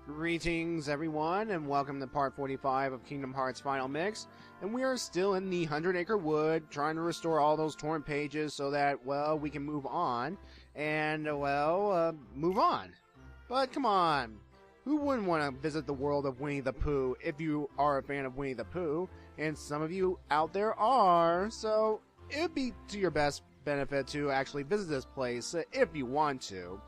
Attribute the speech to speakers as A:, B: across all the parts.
A: Greetings everyone, and welcome to part 45 of Kingdom Hearts Final Mix. And we are still in the 100 Acre Wood, trying to restore all those torn pages so that, well, we can move on. And, move on. But come on, who wouldn't want to visit the world of Winnie the Pooh if you are a fan of Winnie the Pooh? And some of you out there are, so it would be to your best benefit to actually visit this place if you want to.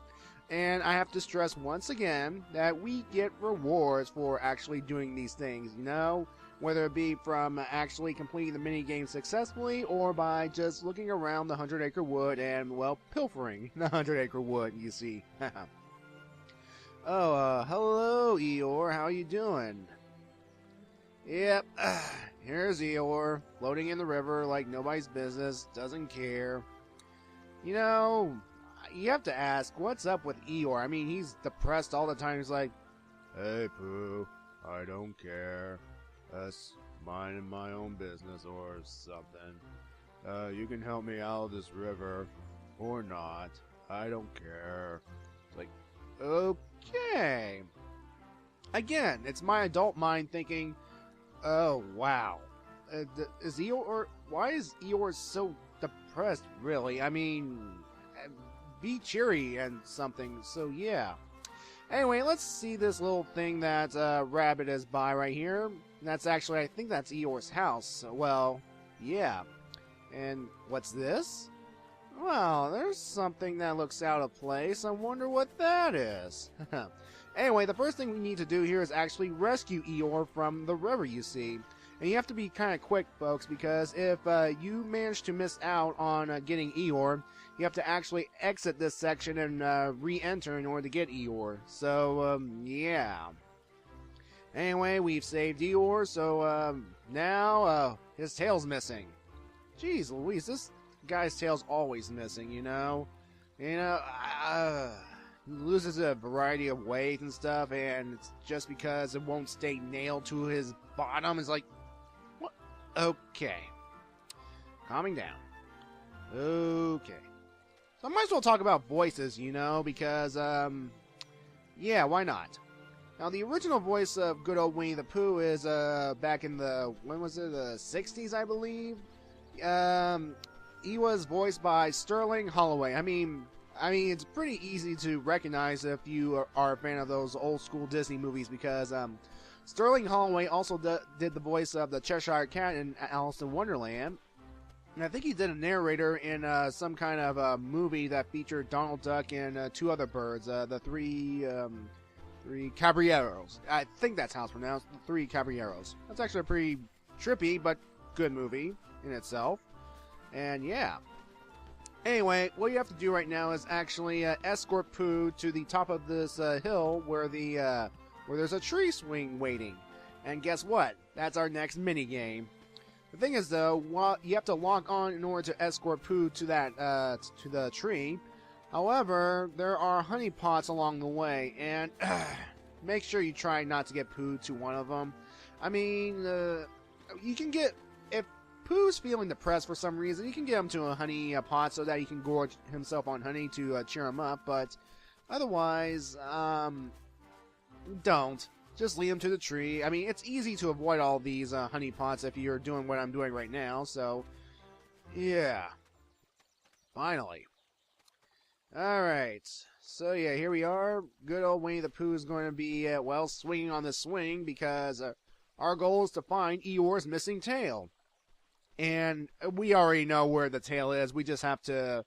A: And I have to stress once again that we get rewards for actually doing these things, you know? Whether it be from actually completing the mini-game successfully or by just looking around the 100 Acre Wood and, well, pilfering the 100 Acre Wood, you see. Hello, Eeyore. How you doing? Yep, here's Eeyore, floating in the river like nobody's business, doesn't care. You know, you have to ask, what's up with Eeyore? I mean, he's depressed all the time. He's like, "Hey, Pooh, I don't care. That's minding my own business or something. You can help me out of this river, or not. I don't care." It's like, okay. Again, it's my adult mind thinking, oh, wow. Is Eeyore, why is Eeyore so depressed, really? I mean, be cheery and something, so yeah. Anyway, let's see this little thing that Rabbit is by right here. That's actually, I think that's Eeyore's house. Well, yeah. And what's this? Well, there's something that looks out of place. I wonder what that is. Anyway, the first thing we need to do here is actually rescue Eeyore from the river, you see. And you have to be kind of quick, folks, because if you manage to miss out on getting Eeyore, you have to actually exit this section and re-enter in order to get Eeyore. So, yeah. Anyway, we've saved Eeyore, so now his tail's missing. Jeez Louise, this guy's tail's always missing, you know? He loses a variety of ways and stuff, and it's just because it won't stay nailed to his bottom. It's like, what? Okay. Calming down. Okay. So I might as well talk about voices, you know, because, yeah, why not? Now, the original voice of good old Winnie the Pooh is, back in the, when was it, the 60s, I believe? He was voiced by Sterling Holloway. I mean, it's pretty easy to recognize if you are a fan of those old school Disney movies because, Sterling Holloway also did the voice of the Cheshire Cat in Alice in Wonderland. And I think he did a narrator in some kind of movie that featured Donald Duck and two other birds, the three Caballeros. I think that's how it's pronounced, the three Caballeros. That's actually a pretty trippy but good movie in itself. And yeah. Anyway, what you have to do right now is actually escort Pooh to the top of this hill where there's a tree swing waiting. And guess what? That's our next mini game. The thing is, though, you have to log on in order to escort Pooh to that to the tree. However, there are honey pots along the way, and make sure you try not to get Pooh to one of them. I mean, you can get, if Pooh's feeling depressed for some reason, you can get him to a honey pot so that he can gorge himself on honey to cheer him up. But otherwise, don't. Just lead him to the tree. I mean, it's easy to avoid all these honey pots if you're doing what I'm doing right now, so, yeah. Finally. Alright. So, yeah, here we are. Good old Winnie the Pooh is going to be, well, swinging on the swing because our goal is to find Eeyore's missing tail. And we already know where the tail is. We just have to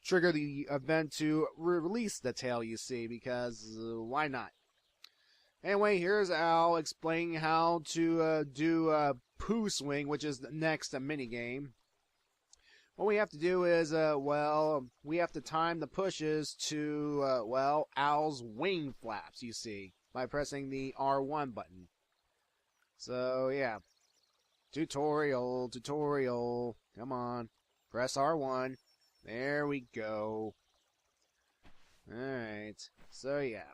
A: trigger the event to release the tail, you see, because why not? Anyway, here's Al explaining how to do Pooh Swing, which is the next minigame. What we have to do is, we have to time the pushes to, Al's wing flaps, you see, by pressing the R1 button. So, yeah. Tutorial. Come on. Press R1. There we go. Alright. So, yeah.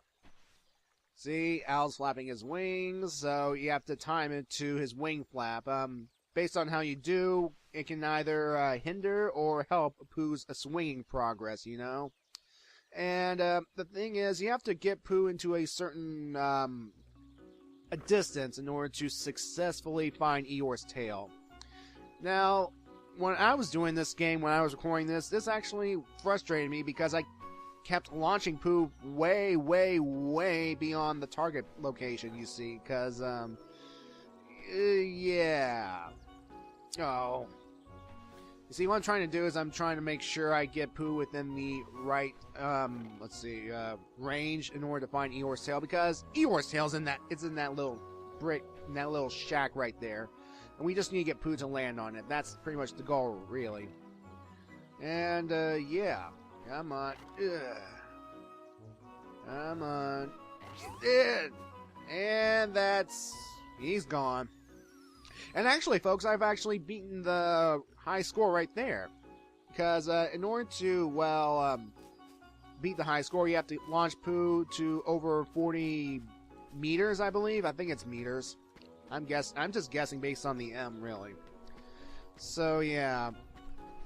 A: See, Al's flapping his wings, so you have to time it to his wing flap. Based on how you do, it can either hinder or help Pooh's swinging progress, you know? And the thing is, you have to get Pooh into a certain a distance in order to successfully find Eeyore's tail. Now, when I was doing this game, when I was recording this actually frustrated me because I kept launching Pooh way, way, way beyond the target location, you see, because, yeah. Oh. You see, what I'm trying to do is I'm trying to make sure I get Pooh within the right, range in order to find Eeyore's tail, because Eeyore's tail's in that little brick, in that little shack right there. And we just need to get Pooh to land on it. That's pretty much the goal, really. And, yeah. Come on. Ugh. Come on. And that's... he's gone. And actually, folks, I've actually beaten the high score right there. Because in order to, well, beat the high score, you have to launch Pooh to over 40 meters, I believe. I think it's meters. I'm just guessing based on the M, really. So, yeah.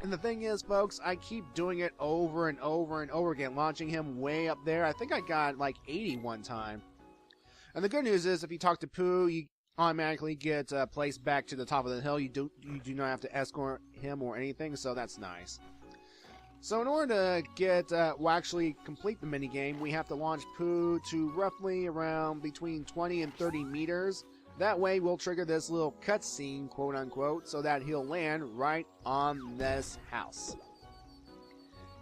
A: And the thing is, folks, I keep doing it over and over and over again, launching him way up there. I think I got like 80 one time. And the good news is, if you talk to Pooh, you automatically get placed back to the top of the hill. You do not have to escort him or anything, so that's nice. So in order to get, actually complete the minigame, we have to launch Pooh to roughly around between 20 and 30 meters. That way we'll trigger this little cutscene, quote unquote, so that he'll land right on this house.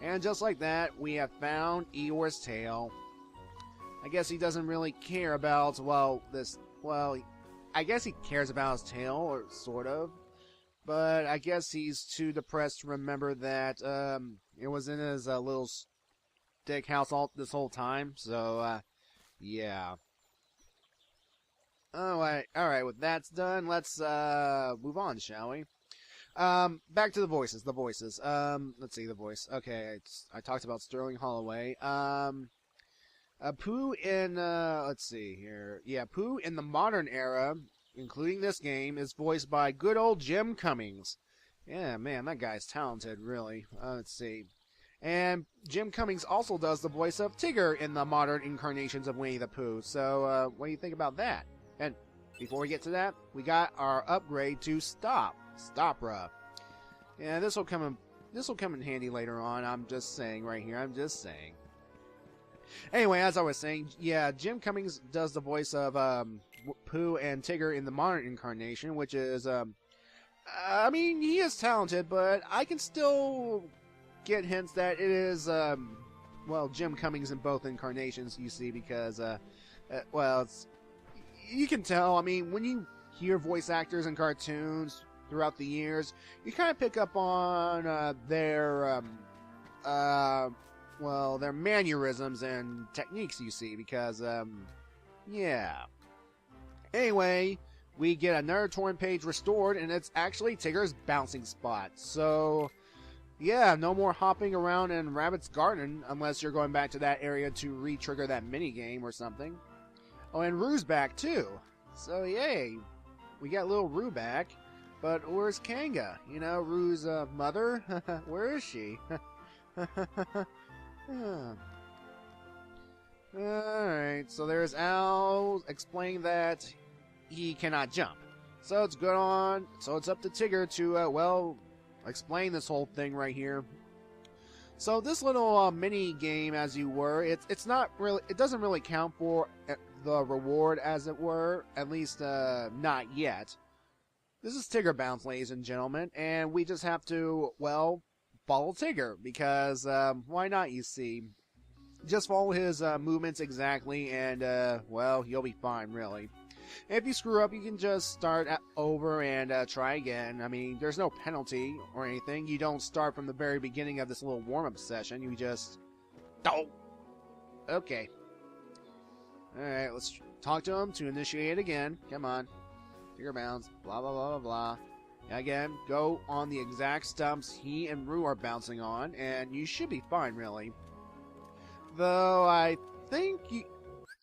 A: And just like that, we have found Eeyore's tail. I guess he doesn't really care about, I guess he cares about his tail, or sort of. But I guess he's too depressed to remember that it was in his little stick house this whole time. So, yeah. Alright, with that's done, let's move on, shall we? Back to the voices. Let's see, the voice. Okay, I talked about Sterling Holloway. Pooh in, let's see here. Yeah, Pooh in the modern era, including this game, is voiced by good old Jim Cummings. Yeah, man, that guy's talented, really. Let's see. And Jim Cummings also does the voice of Tigger in the modern incarnations of Winnie the Pooh. So, what do you think about that? And before we get to that, we got our upgrade to Stopra. Yeah, this will come in handy later on. I'm just saying right here. I'm just saying. Anyway, as I was saying, yeah, Jim Cummings does the voice of Pooh and Tigger in the modern incarnation, which is I mean, he is talented, but I can still get hints that it is Jim Cummings in both incarnations, you see, because you can tell. I mean, when you hear voice actors in cartoons throughout the years, you kind of pick up on their mannerisms and techniques, you see, because, yeah. Anyway, we get another torrent page restored, and it's actually Tigger's bouncing spot. So, yeah, no more hopping around in Rabbit's Garden, unless you're going back to that area to re-trigger that minigame or something. Oh, and Rue's back, too. So, yay. We got little Rue back. But where's Kanga? You know, Rue's mother? Where is she? Alright, so there's Al explaining that he cannot jump. So it's up to Tigger to, explain this whole thing right here. So this little mini game, as you were, it doesn't really count for the reward, as it were, at least not yet. This is Tigger Bounce, ladies and gentlemen, and we just have to, follow Tigger, because why not, you see. Just follow his movements exactly, and, you'll be fine, really. If you screw up, you can just start over and try again. I mean, there's no penalty or anything. You don't start from the very beginning of this little warm-up session. You just... Oh! Okay. Alright, let's talk to him to initiate it again. Come on. Tigger bounce. Blah, blah, blah, blah, blah. Again, go on the exact stumps he and Rue are bouncing on, and you should be fine, really. Though, I think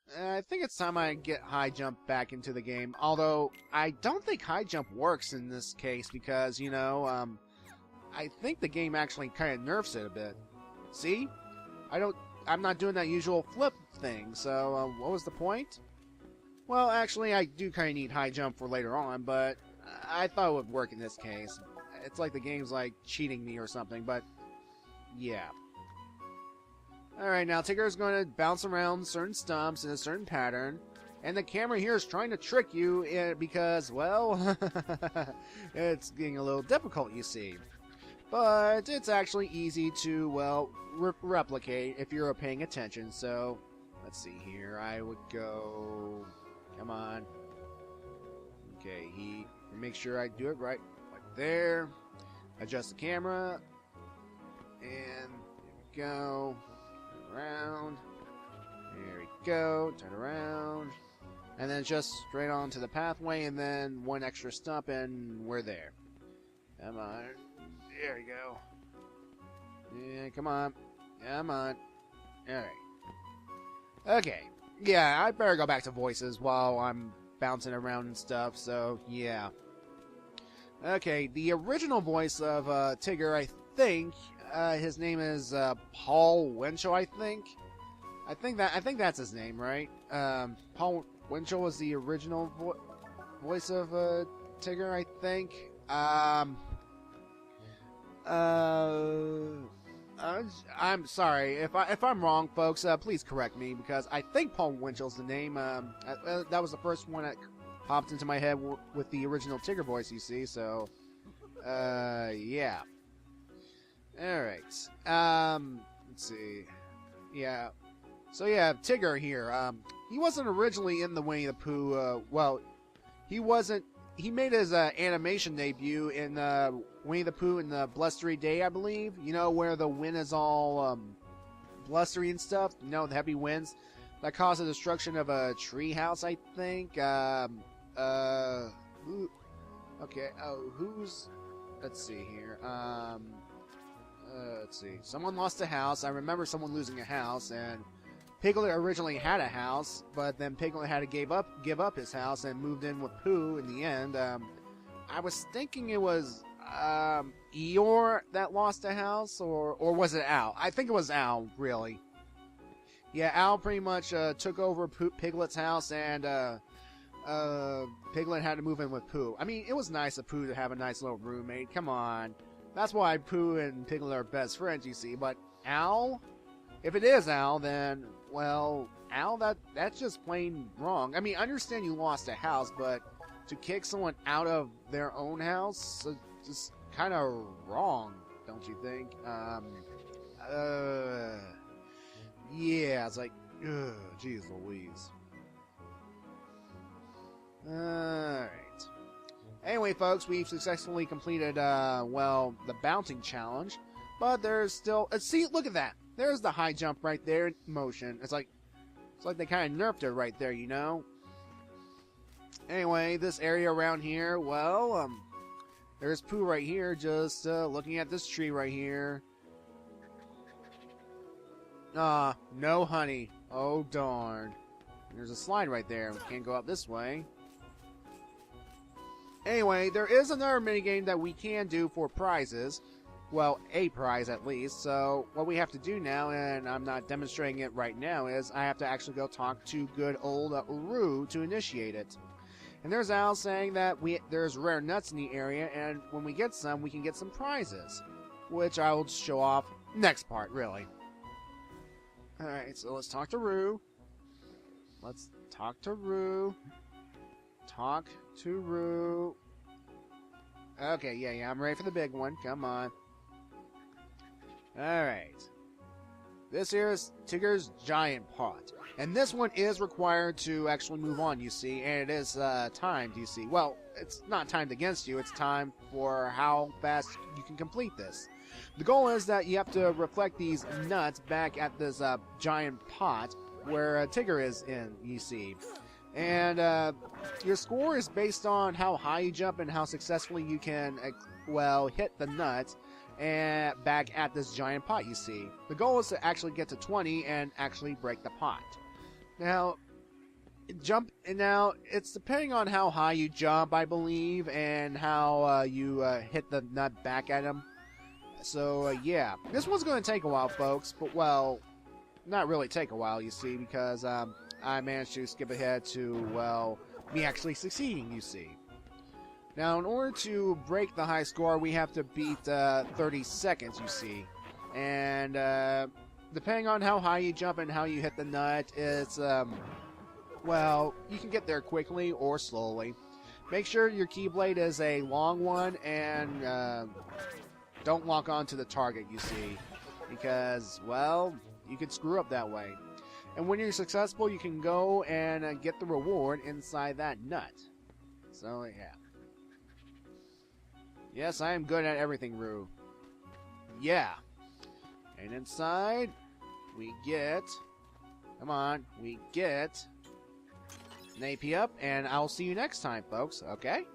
A: it's time I get high jump back into the game. Although, I don't think high jump works in this case because, I think the game actually kind of nerfs it a bit. See? I'm not doing that usual flip thing. So what was the point? Well, actually, I do kind of need high jump for later on, but I thought it would work in this case. It's like the game's like cheating me or something, but yeah. Alright, now Tigger's going to bounce around certain stumps in a certain pattern, and the camera here is trying to trick you because, well, it's getting a little difficult, you see. But it's actually easy to, well, replicate if you're paying attention. So, let's see here. I would go... Come on. Okay, make sure I do it right there. Adjust the camera. And there we go. Around. There we go. Turn around. And then just straight on to the pathway, and then one extra stump, and we're there. Come on. There we go. Yeah, come on. Come on. Alright. Okay. Yeah, I better go back to voices while I'm bouncing around and stuff, so yeah. Okay, the original voice of Tigger, I think, his name is Paul Winchell, I think. I think that's his name, right? Paul Winchell was the original voice of Tigger, I think. I'm sorry if I'm wrong, folks. Please correct me, because I think Paul Winchell's the name. That was the first one that popped into my head with the original Tigger voice. You see, so yeah. All right. Let's see. Yeah. So yeah, Tigger here. He wasn't originally in the Winnie the Pooh. Well, he wasn't. He made his animation debut in Winnie the Pooh in the Blustery Day, I believe. You know, where the wind is all blustery and stuff. You know, the heavy winds that cause the destruction of a tree house, I think. Okay. Oh, who's? Let's see here. Let's see. Someone lost a house. I remember someone losing a house, and Piglet originally had a house, but then Piglet had to give up his house and moved in with Pooh in the end. I was thinking it was Eeyore that lost a house, or was it Al? I think it was Al, really. Yeah, Al pretty much took over Piglet's house, and Piglet had to move in with Pooh. I mean, it was nice of Pooh to have a nice little roommate. Come on. That's why Pooh and Piglet are best friends, you see. But Al? If it is Al, then, well, Al, that's just plain wrong. I mean, I understand you lost a house, but to kick someone out of their own house, just kind of wrong, don't you think? Yeah, it's like, jeez Louise. Alright. Anyway, folks, we've successfully completed, well, the bouncing challenge, but there's still, see, look at that. There's the high jump right there in motion. It's like they kind of nerfed it right there, you know? Anyway, this area around here, well, there's Pooh right here, just looking at this tree right here. No honey. Oh, darn. There's a slide right there. We can't go up this way. Anyway, there is another minigame that we can do for prizes. Well, a prize at least. So what we have to do now, and I'm not demonstrating it right now, is I have to actually go talk to good old Roo to initiate it. And there's Al saying that there's rare nuts in the area, and when we get some, we can get some prizes, which I will show off next part, really. Alright, so let's talk to Roo. Let's talk to Roo. Talk to Roo. Okay, yeah, I'm ready for the big one. Come on. Alright. This here is Tigger's giant pot. And this one is required to actually move on, you see. And it is timed, you see. Well, it's not timed against you. It's timed for how fast you can complete this. The goal is that you have to reflect these nuts back at this giant pot where Tigger is in, you see. And your score is based on how high you jump and how successfully you can, well, hit the nuts and back at this giant pot, you see. The goal is to actually get to 20 and actually break the pot. Now, it's depending on how high you jump, I believe, and how you hit the nut back at him. So, yeah. This one's going to take a while, folks, but, well, not really take a while, you see, because I managed to skip ahead to, well, me actually succeeding, you see. Now, in order to break the high score, we have to beat 30 seconds, you see. And depending on how high you jump and how you hit the nut, it's, well, you can get there quickly or slowly. Make sure your Keyblade is a long one and don't lock onto the target, you see. Because, well, you could screw up that way. And when you're successful, you can go and get the reward inside that nut. So, yeah. Yes, I am good at everything, Rue. Yeah. And inside, we get... Come on, we get... an AP up, and I'll see you next time, folks, okay?